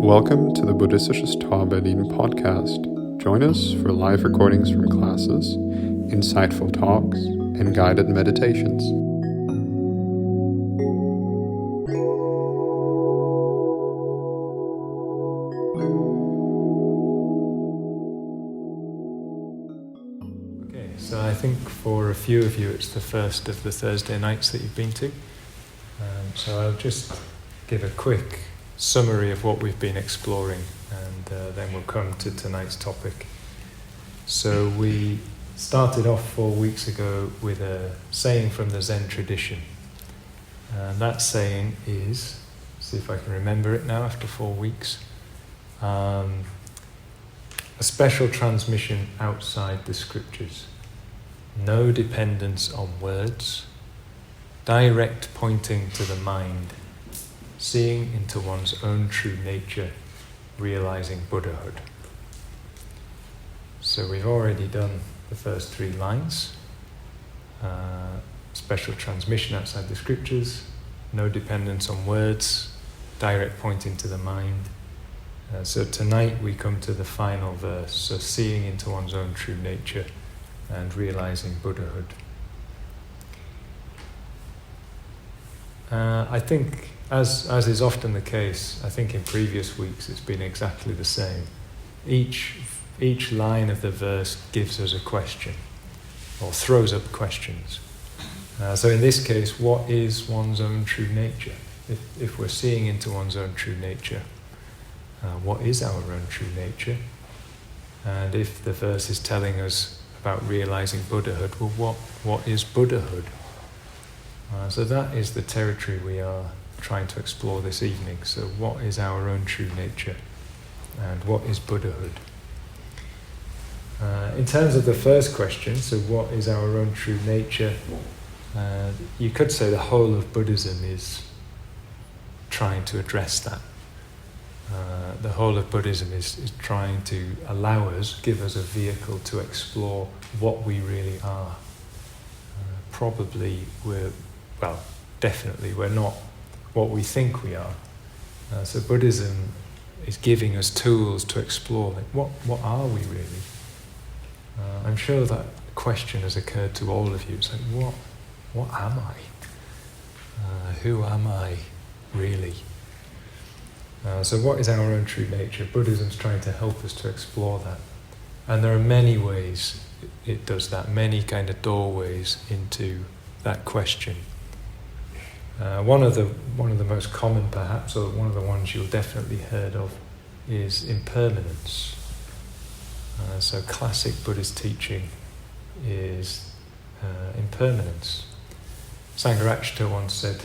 Welcome to the Buddhistisches Berlin podcast. Join us for live recordings from classes, insightful talks, and guided meditations. Okay, so I think for a few of you it's the first of the Thursday nights that you've been to. So I'll just give a quick summary of what we've been exploring, and then we'll come to tonight's topic. So we started off 4 weeks ago with a saying from the Zen tradition, and that saying is, see if I can remember it now after 4 weeks, a special transmission outside the scriptures, no dependence on words, direct pointing to the mind, seeing into one's own true nature, realizing Buddhahood. So we've already done the first 3 lines. Special transmission outside the scriptures, no dependence on words, direct pointing to the mind. So tonight we come to the final verse, so seeing into one's own true nature and realizing Buddhahood. I think, as is often the case, I think in previous weeks it's been exactly the same. Each line of the verse gives us a question, or throws up questions. So in this case, what is one's own true nature? If we're seeing into one's own true nature, what is our own true nature? And if the verse is telling us about realizing Buddhahood, well, what is Buddhahood? So that is the territory we are trying to explore this evening. So what is our own true nature? And what is Buddhahood? In terms of the first question, so what is our own true nature? You could say the whole of Buddhism is trying to address that. The whole of Buddhism is trying to allow us, give us a vehicle to explore what we really are. Definitely we're not what we think we are. So Buddhism is giving us tools to explore, like, what are we really? I'm sure that question has occurred to all of you. It's like, what am I? Who am I really? So what is our own true nature? Buddhism's trying to help us to explore that. And there are many ways it does that, many kind of doorways into that question. One of the most common, perhaps, or one of the ones you'll definitely heard of, is impermanence. So classic Buddhist teaching is impermanence. Sangharakshita once said,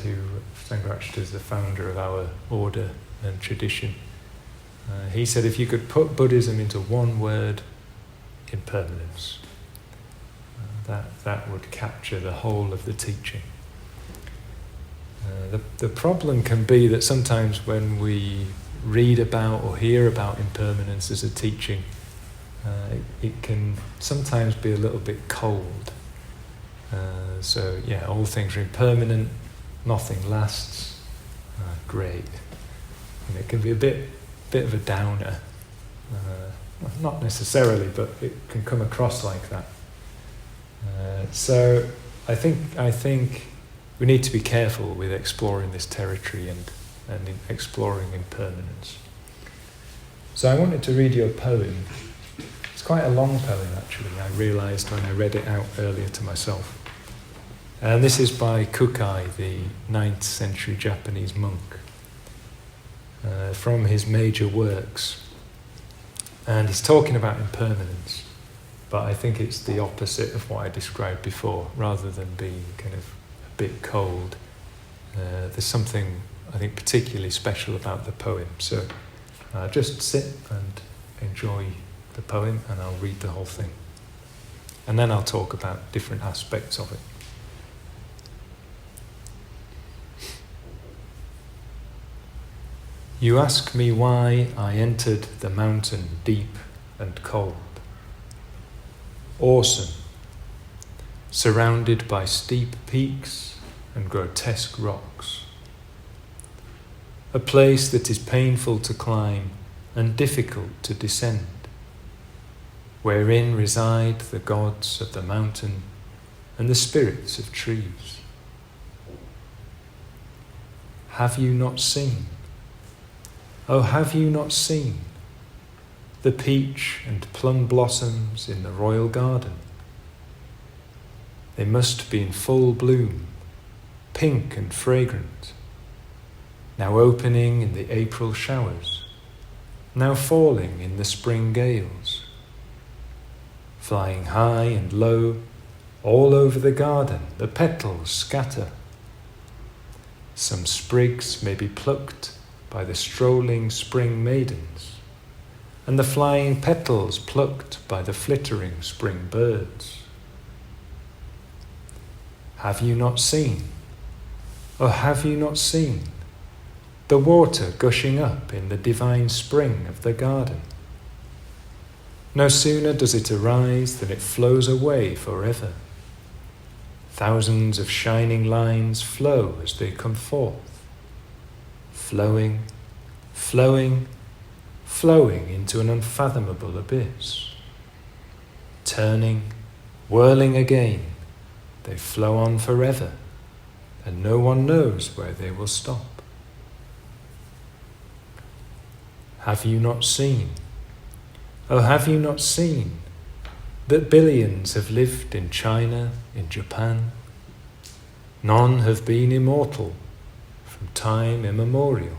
Sangharakshita is the founder of our order and tradition. He said, if you could put Buddhism into one word, impermanence, that would capture the whole of the teaching. The problem can be that sometimes when we read about or hear about impermanence as a teaching, it can sometimes be a little bit cold. All things are impermanent, nothing lasts, great. And it can be a bit of a downer. Not necessarily, but it can come across like that. So I think we need to be careful with exploring this territory and exploring impermanence. So I wanted to read you a poem. It's quite a long poem, actually, I realised when I read it out earlier to myself. And this is by Kukai, the 9th century Japanese monk, from his major works. And he's talking about impermanence, but I think it's the opposite of what I described before. Rather than being kind of a bit cold, there's something, I think, particularly special about the poem. So just sit and enjoy the poem, and I'll read the whole thing. And then I'll talk about different aspects of it. You ask me why I entered the mountain deep and cold. Awesome, surrounded by steep peaks and grotesque rocks. a place that is painful to climb and difficult to descend, wherein reside the gods of the mountain and the spirits of trees. Have you not seen? Oh, have you not seen the peach and plum blossoms in the royal garden? They must be in full bloom, pink and fragrant, now opening in the April showers, now falling in the spring gales, flying high and low all over the garden. The petals scatter. Some sprigs may be plucked by the strolling spring maidens, and the flying petals plucked by the flittering spring birds. Have you not seen? Oh, have you not seen the water gushing up in the divine spring of the garden? No sooner does it arise than it flows away forever. Thousands of shining lines flow as they come forth, flowing, flowing, flowing into an unfathomable abyss. Turning, whirling again, they flow on forever, and no one knows where they will stop. Have you not seen? Oh, have you not seen that billions have lived in China, in Japan? None have been immortal from time immemorial.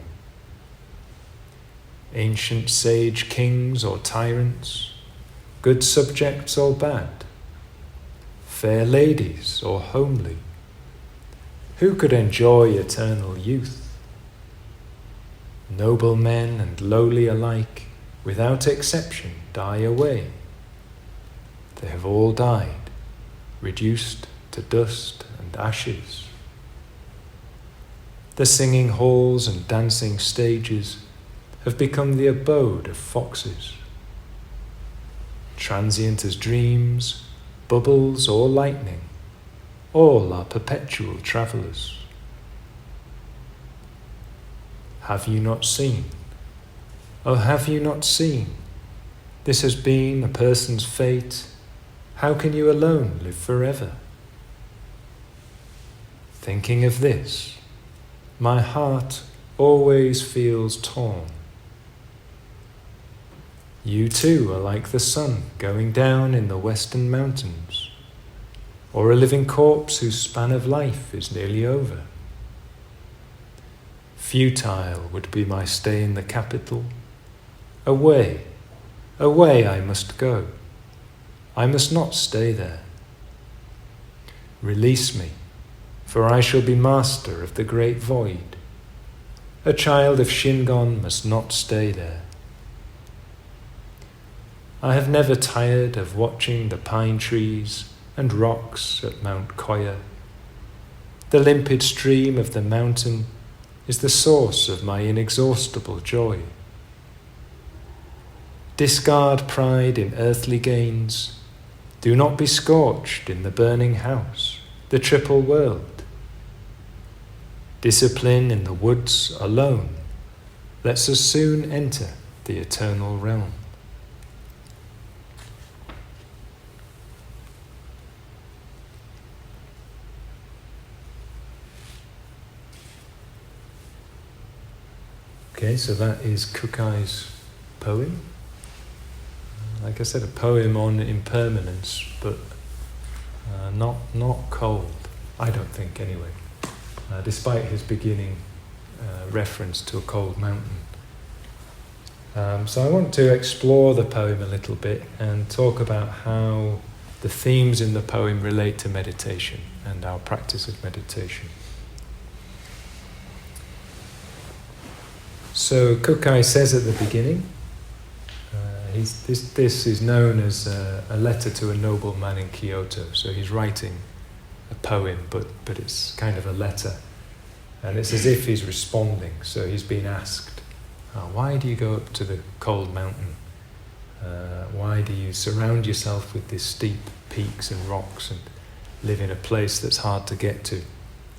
Ancient sage kings or tyrants, good subjects or bad, fair ladies or homely, who could enjoy eternal youth? Noble men and lowly alike, without exception, die away. They have all died, reduced to dust and ashes. The singing halls and dancing stages have become the abode of foxes. Transient as dreams, bubbles or lightning, all are perpetual travellers. Have you not seen? Oh, have you not seen? This has been a person's fate. How can you alone live forever? Thinking of this, my heart always feels torn. You too are like the sun going down in the western mountains, or a living corpse whose span of life is nearly over. Futile would be my stay in the capital. Away, away I must go. I must not stay there. Release me, for I shall be master of the great void. A child of Shingon must not stay there. I have never tired of watching the pine trees and rocks at Mount Koya. The limpid stream of the mountain is the source of my inexhaustible joy. Discard pride in earthly gains. Do not be scorched in the burning house, the triple world. Discipline in the woods alone lets us soon enter the eternal realm. Okay, so that is Kukai's poem. Like I said, a poem on impermanence, but not cold, I don't think anyway, despite his beginning reference to a cold mountain. So I want to explore the poem a little bit and talk about how the themes in the poem relate to meditation and our practice of meditation. So Kukai says at the beginning, this is known as a letter to a nobleman in Kyoto. So he's writing a poem, but it's kind of a letter. And it's as if he's responding. So he's been asked, why do you go up to the cold mountain? Why do you surround yourself with these steep peaks and rocks and live in a place that's hard to get to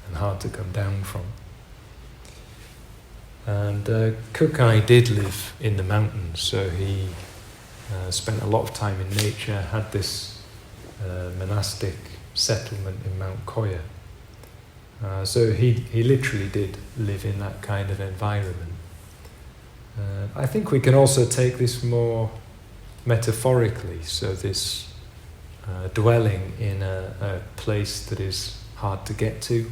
and hard to come down from? And Kukai did live in the mountains, so he spent a lot of time in nature, had this monastic settlement in Mount Koya. So he literally did live in that kind of environment. I think we can also take this more metaphorically, so this dwelling in a place that is hard to get to,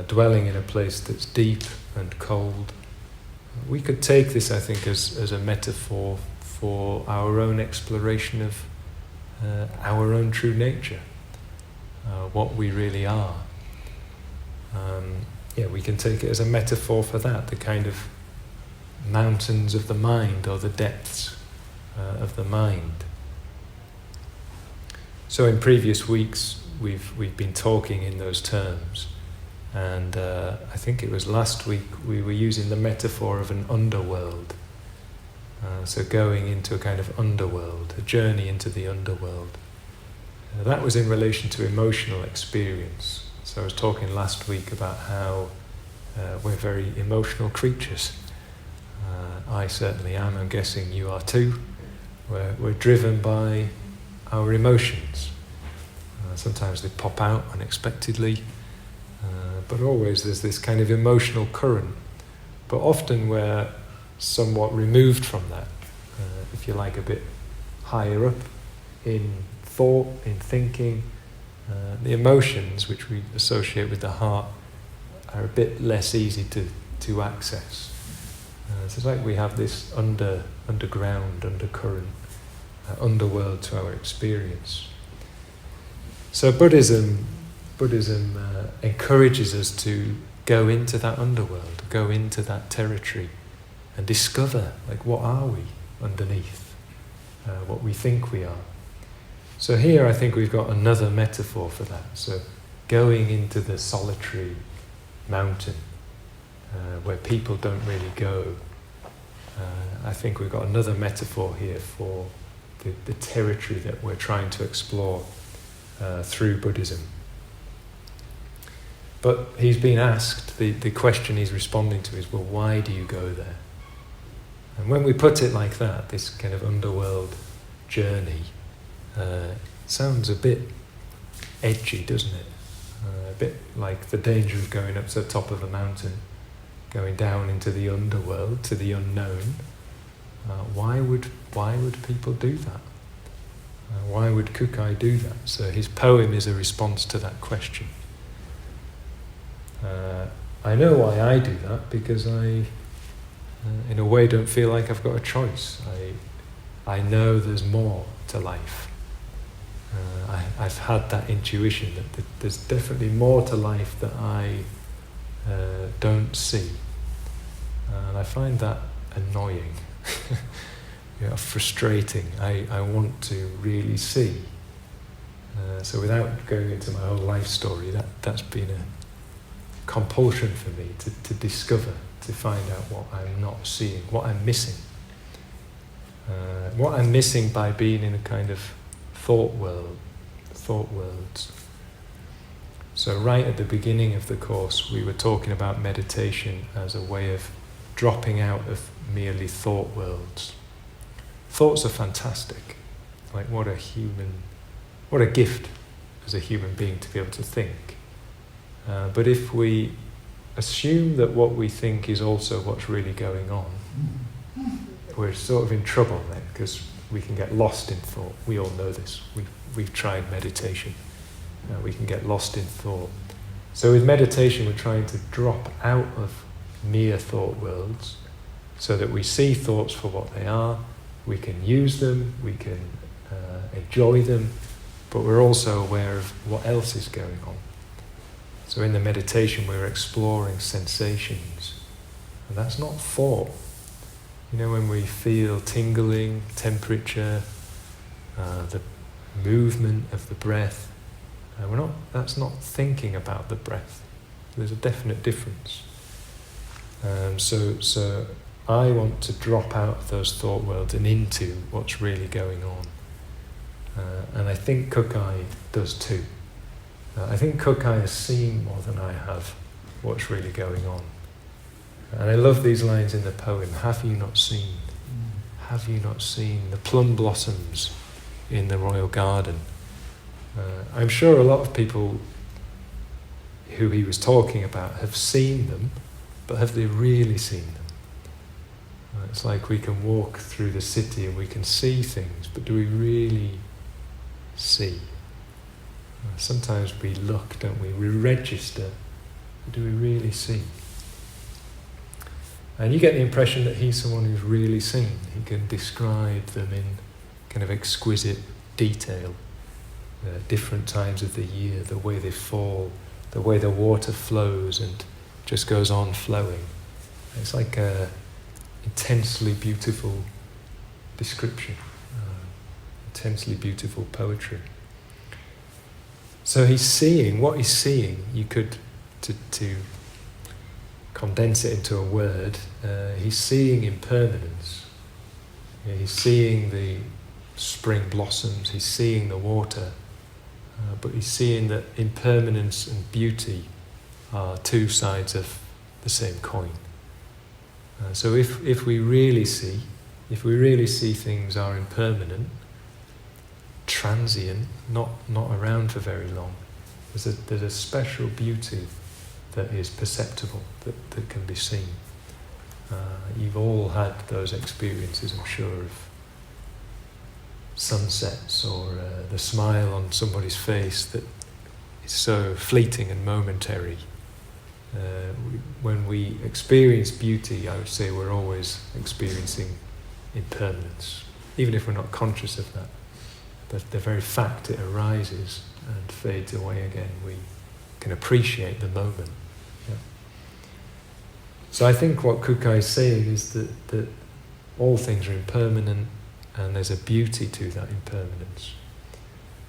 dwelling in a place that's deep and cold. We could take this, I think, as a metaphor for our own exploration of our own true nature, what we really are. We can take it as a metaphor for that, the kind of mountains of the mind, or the depths of the mind. So in previous weeks we've been talking in those terms, and I think it was last week we were using the metaphor of an underworld. So going into a kind of underworld, a journey into the underworld. That was in relation to emotional experience. So I was talking last week about how we're very emotional creatures. I certainly am, I'm guessing you are too. We're driven by our emotions. Sometimes they pop out unexpectedly, but always there's this kind of emotional current. But often we're somewhat removed from that, if you like, a bit higher up in thought, in thinking. The emotions which we associate with the heart are a bit less easy to access. So it's like we have this underground, undercurrent, underworld to our experience. So Buddhism encourages us to go into that underworld, go into that territory, and discover, like, what are we underneath, what we think we are. So here I think we've got another metaphor for that. So going into the solitary mountain, where people don't really go. I think we've got another metaphor here for the territory that we're trying to explore through Buddhism. But he's been asked, the question he's responding to is, well, why do you go there? And when we put it like that, this kind of underworld journey, sounds a bit edgy, doesn't it? A bit like the danger of going up to the top of a mountain, going down into the underworld, to the unknown. Why would people do that? Why would Kukai do that? So his poem is a response to that question. I know why I do that, because I, in a way, don't feel like I've got a choice. I know there's more to life. I've had that intuition that there's definitely more to life that I don't see. And I find that annoying, frustrating. I want to really see. So without going into my whole life story, that's been a compulsion for me to discover, to find out what I'm not seeing, what I'm missing. What I'm missing by being in a kind of thought worlds. So right at the beginning of the course, we were talking about meditation as a way of dropping out of merely thought worlds. Thoughts are fantastic. Like, what a gift as a human being to be able to think. But if we assume that what we think is also what's really going on, we're sort of in trouble then, because we can get lost in thought. We all know this. We've tried meditation. We can get lost in thought. So with meditation, we're trying to drop out of mere thought worlds so that we see thoughts for what they are, we can use them, we can enjoy them, but we're also aware of what else is going on. So in the meditation, we're exploring sensations, and that's not thought. You know, when we feel tingling, temperature, the movement of the breath, that's not thinking about the breath. There's a definite difference. So I want to drop out of those thought worlds and into what's really going on. And I think Kukai does too. I think Kukai has seen more than I have what's really going on. And I love these lines in the poem. Have you not seen? Have you not seen the plum blossoms in the royal garden? I'm sure a lot of people who he was talking about have seen them, but have they really seen them? It's like we can walk through the city and we can see things, but do we really see? Sometimes we look, don't we? We register, but do we really see? And you get the impression that he's someone who's really seen. He can describe them in kind of exquisite detail, different times of the year, the way they fall, the way the water flows and just goes on flowing. It's like a intensely beautiful description, intensely beautiful poetry. So he's seeing, what he's seeing, you could, to condense it into a word, he's seeing impermanence. He's seeing the spring blossoms, he's seeing the water, but he's seeing that impermanence and beauty are two sides of the same coin. So if we really see things are impermanent, transient, not around for very long, there's a special beauty that is perceptible, that can be seen. You've all had those experiences, I'm sure, of sunsets or the smile on somebody's face that is so fleeting and momentary. When we experience beauty, I would say we're always experiencing impermanence, even if we're not conscious of that. The very fact it arises and fades away again, we can appreciate the moment. Yeah. So I think what Kukai is saying is that all things are impermanent and there's a beauty to that impermanence.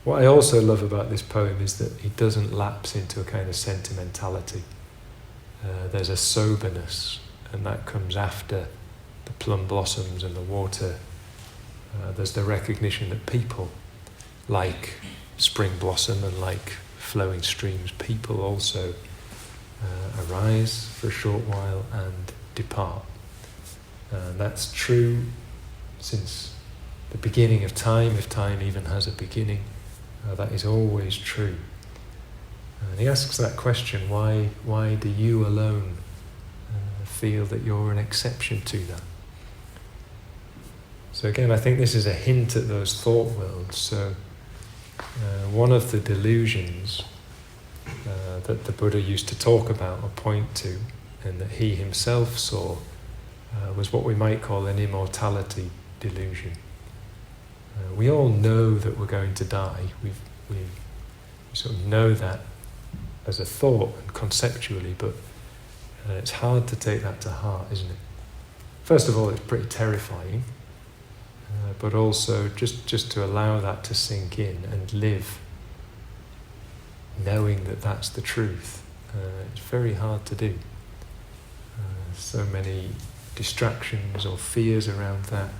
What I also love about this poem is that he doesn't lapse into a kind of sentimentality. There's a soberness, and that comes after the plum blossoms and the water. There's the recognition that people, like spring blossom and like flowing streams, people also arise for a short while and depart. That's true since the beginning of time, if time even has a beginning. That is always true. And he asks that question, why do you alone feel that you're an exception to that? So again, I think this is a hint at those thought worlds. So one of the delusions that the Buddha used to talk about or point to, and that he himself saw, was what we might call an immortality delusion. We all know that we're going to die. We sort of know that as a thought and conceptually, but it's hard to take that to heart, isn't it? First of all, it's pretty terrifying, but also just to allow that to sink in and live knowing that that's the truth. It's very hard to do. So many distractions or fears around that,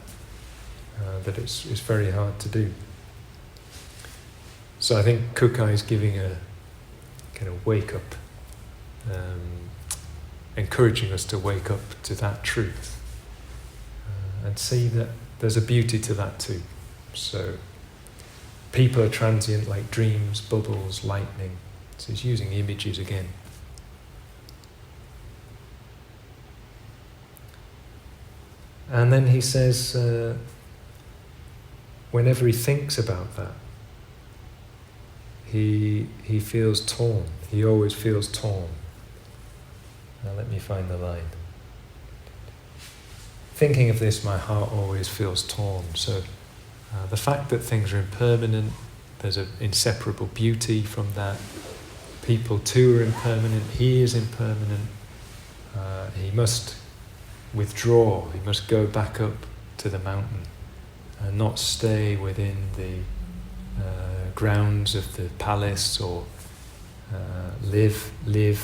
that it's very hard to do. So I think Kukai is giving a kind of wake up, encouraging us to wake up to that truth and see that there's a beauty to that too. So people are transient like dreams, bubbles, lightning. So he's using images again. And then he says, whenever he thinks about that, he feels torn. He always feels torn. Now let me find the line. Thinking of this, my heart always feels torn. So the fact that things are impermanent, there's an inseparable beauty from that. People too are impermanent. He is impermanent. He must withdraw. He must go back up to the mountain and not stay within the grounds of the palace or live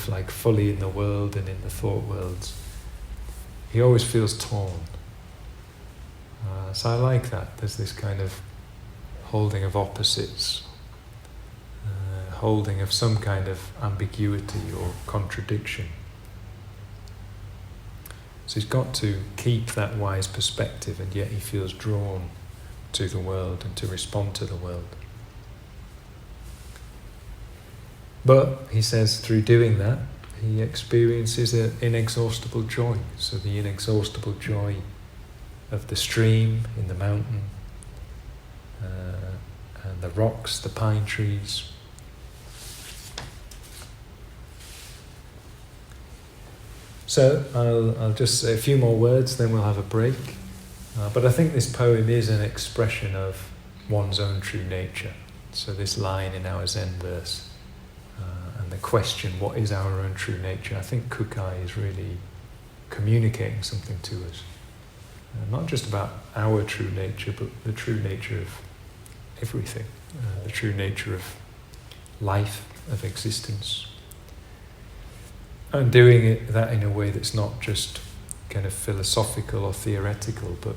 like fully in the world and in the thought worlds. He always feels torn. So I like that. There's this kind of holding of opposites, holding of some kind of ambiguity or contradiction. So he's got to keep that wise perspective, and yet he feels drawn to the world and to respond to the world. But he says through doing that, he experiences an inexhaustible joy. So the inexhaustible joy of the stream in the mountain, and the rocks, the pine trees. So I'll just say a few more words, then we'll have a break. But I think this poem is an expression of one's own true nature. So this line in our Zen verse, and the question, what is our own true nature? I think Kukai is really communicating something to us. Not just about our true nature, but the true nature of everything. The true nature of life, of existence. And doing that in a way that's not just kind of philosophical or theoretical, but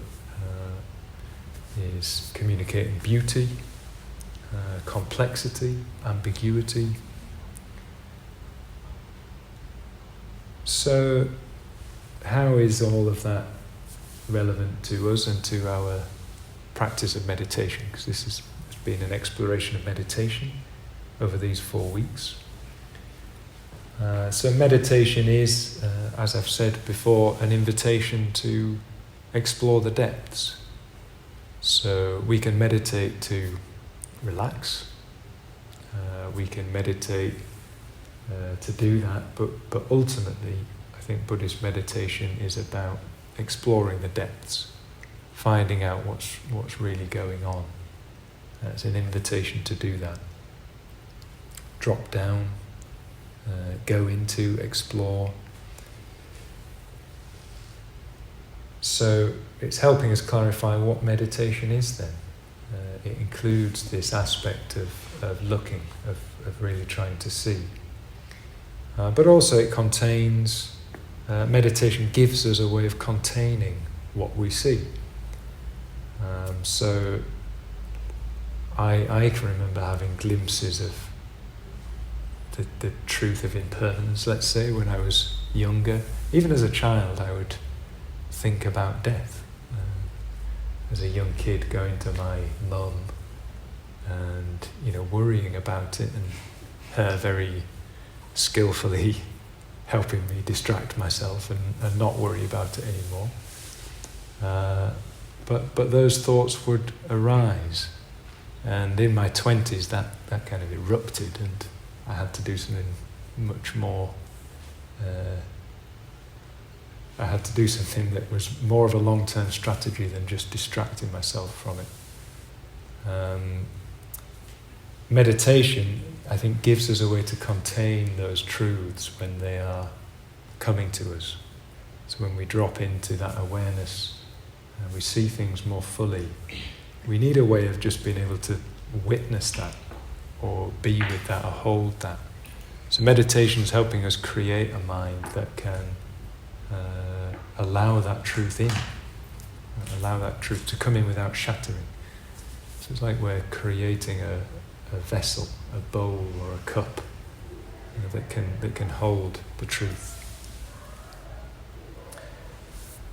is communicating beauty, complexity, ambiguity. So, how is all of that relevant to us and to our practice of meditation? Because this has been an exploration of meditation over these 4 weeks. So meditation is, as I've said before, an invitation to explore the depths. So we can meditate to relax. We can meditate to do that, but ultimately, I think Buddhist meditation is about exploring the depths, finding out what's really going on. It's an invitation to do that. Drop down. Go into, explore. So it's helping us clarify what meditation is then. It includes this aspect of looking, of really trying to see. But also it contains, meditation gives us a way of containing what we see. So I can remember having glimpses of the truth of impermanence, let's say, when I was younger. Even as a child, I would think about death. As a young kid, going to my mum and, worrying about it, and her very skillfully helping me distract myself and not worry about it anymore. But those thoughts would arise. And in my 20s, that kind of erupted, and I had to do something much more. I had to do something that was more of a long-term strategy than just distracting myself from it. Meditation, I think, gives us a way to contain those truths when they are coming to us. So when we drop into that awareness and we see things more fully, we need a way of just being able to witness that, or be with that, or hold that. So meditation is helping us create a mind that can allow that truth in, allow that truth to come in without shattering. So it's like we're creating a vessel, a bowl or a cup, that can hold the truth.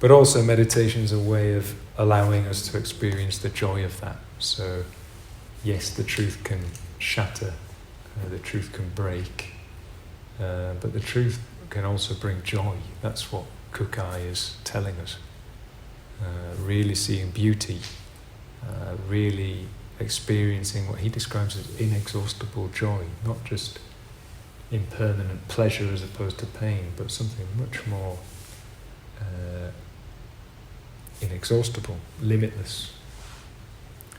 But also meditation is a way of allowing us to experience the joy of that. So yes, the truth can shatter, the truth can break, but the truth can also bring joy. That's what Kukai is telling us. Really seeing beauty, really experiencing what he describes as inexhaustible joy, not just impermanent pleasure as opposed to pain, but something much more inexhaustible, limitless,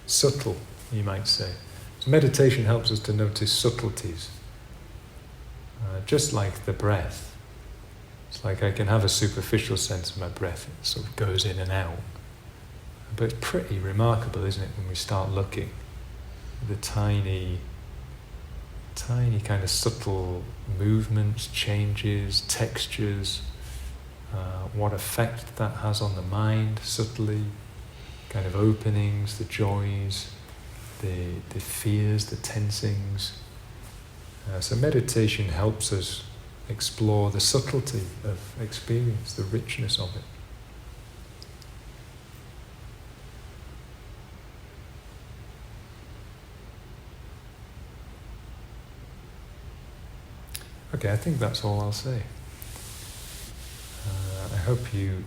subtle, you might say. So meditation helps us to notice subtleties, just like the breath. It's like I can have a superficial sense of my breath, it sort of goes in and out. But it's pretty remarkable, isn't it, when we start looking at the tiny kind of subtle movements, changes, textures, what effect that has on the mind subtly, kind of openings, the joys, the fears, the tensings. So meditation helps us explore the subtlety of experience, the richness of it. Okay, I think that's all I'll say. I hope you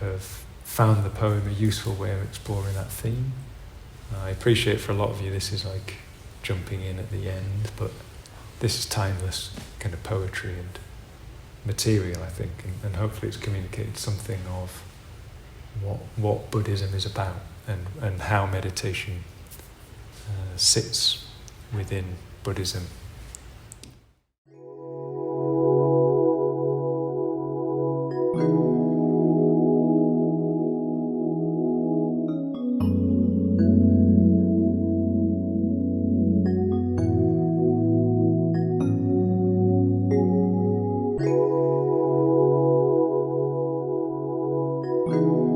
have found the poem a useful way of exploring that theme. I appreciate for a lot of you this is like jumping in at the end, but this is timeless kind of poetry and material, I think, and hopefully it's communicated something of what Buddhism is about and how meditation sits within Buddhism. Thank you.